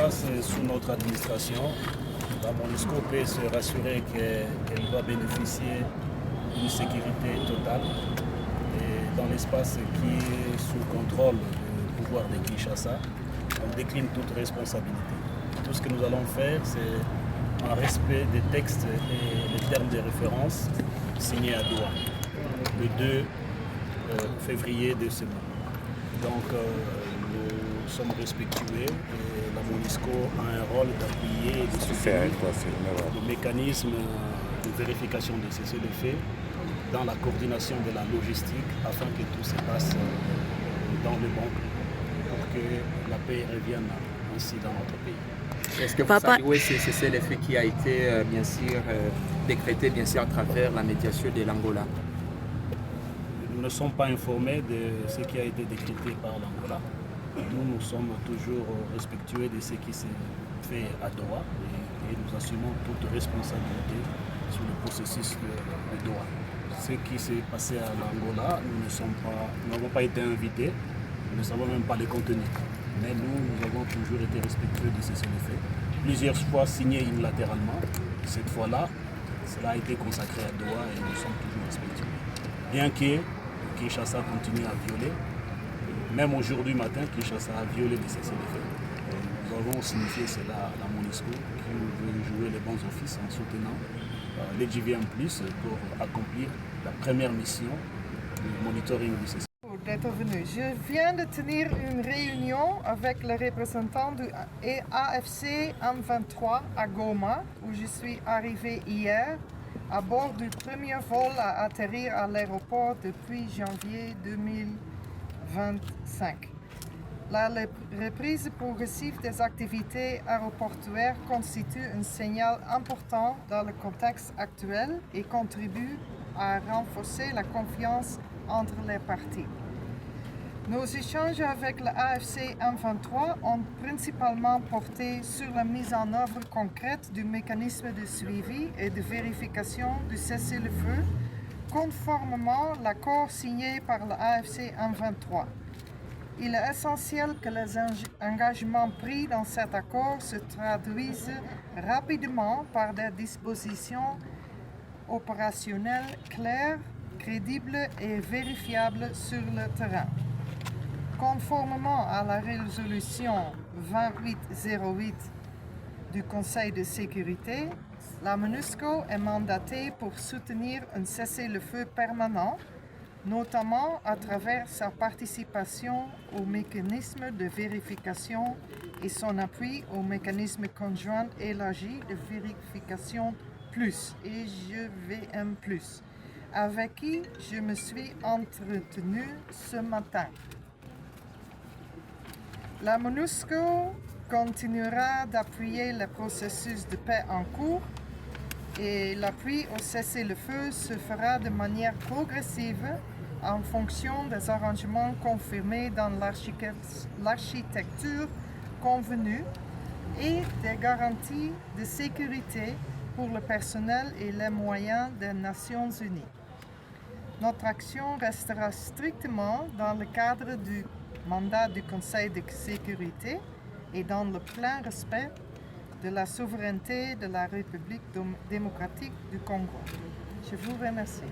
passe sous notre administration, la MONUSCO peut se rassurer qu'elle va bénéficier d'une sécurité totale et dans l'espace qui est sous contrôle du pouvoir de Kinshasa. On décline toute responsabilité. Tout ce que nous allons faire, c'est en respect des textes et les termes de référence signés à Doha le 2 février de ce mois. Donc nous sommes respectueux et la MONUSCO a un rôle d'appuyer et de soutenir le mécanisme de vérification de cessez-le-feu dans la coordination de la logistique afin que tout se passe dans le bon pour que la paix revienne ainsi dans notre pays. Est-ce que vous saluez ce cessez-le-feu qui a été bien sûr décrété bien sûr à travers la médiation de l'Angola? Nous ne sommes pas informés de ce qui a été décrété par l'Angola. Nous sommes toujours respectueux de ce qui s'est fait à Doha et nous assumons toute responsabilité sur le processus de Doha. Ce qui s'est passé à l'Angola, nous n'avons pas été invités, nous ne savons même pas les contenus. Mais nous avons toujours été respectueux de ce cessez-le-feu. Plusieurs fois signé unilatéralement. Cette fois-là, cela a été consacré à Doha et nous sommes toujours respectueux. Bien que Kinshasa continue à violer, même aujourd'hui matin, Kinshasa a violé le cessez-le-feu. Nous avons signifié cela à la MONUSCO qui veut jouer les bons offices en soutenant les JVM+, pour accomplir la première mission de monitoring du cessez-le-feu. D'être venu. Je viens de tenir une réunion avec les représentants du AFC M23 à Goma, où je suis arrivé hier à bord du premier vol à atterrir à l'aéroport depuis janvier 2025. La reprise progressive des activités aéroportuaires constitue un signal important dans le contexte actuel et contribue à renforcer la confiance entre les parties. Nos échanges avec le AFC M23 ont principalement porté sur la mise en œuvre concrète du mécanisme de suivi et de vérification du cessez-le-feu conformément à l'accord signé par le AFC M23. Il est essentiel que les engagements pris dans cet accord se traduisent rapidement par des dispositions opérationnelles claires, crédibles et vérifiables sur le terrain. Conformément à la résolution 2808 du Conseil de sécurité, la MONUSCO est mandatée pour soutenir un cessez-le-feu permanent, notamment à travers sa participation au mécanisme de vérification et son appui au mécanisme conjoint élargi de vérification plus et JVM+, avec qui je me suis entretenu ce matin. La MONUSCO continuera d'appuyer le processus de paix en cours et l'appui au cessez-le-feu se fera de manière progressive en fonction des arrangements confirmés dans l'architecture convenue et des garanties de sécurité pour le personnel et les moyens des Nations Unies. Notre action restera strictement dans le cadre du mandat du Conseil de sécurité et dans le plein respect de la souveraineté de la République démocratique du Congo. Je vous remercie.